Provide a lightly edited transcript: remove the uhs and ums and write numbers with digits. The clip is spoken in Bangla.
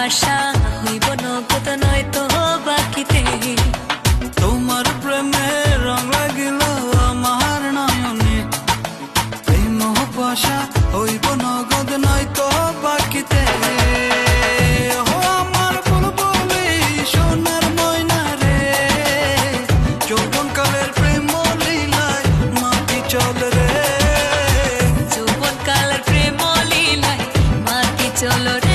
আশা হইব নগদ নয়তো বাকিতে। তোমার প্রেমে রং লাগিল আমার নয়নে, এই মোহপাশা হইব নগদ নয়তো বাকিতে। ও আমার বুলবুলি সোনার ময়না রে, যৌবনকালের প্রেম লীলায় মাটি চল রে, যৌবনকালের প্রেম লীলায় মাটি চল রে।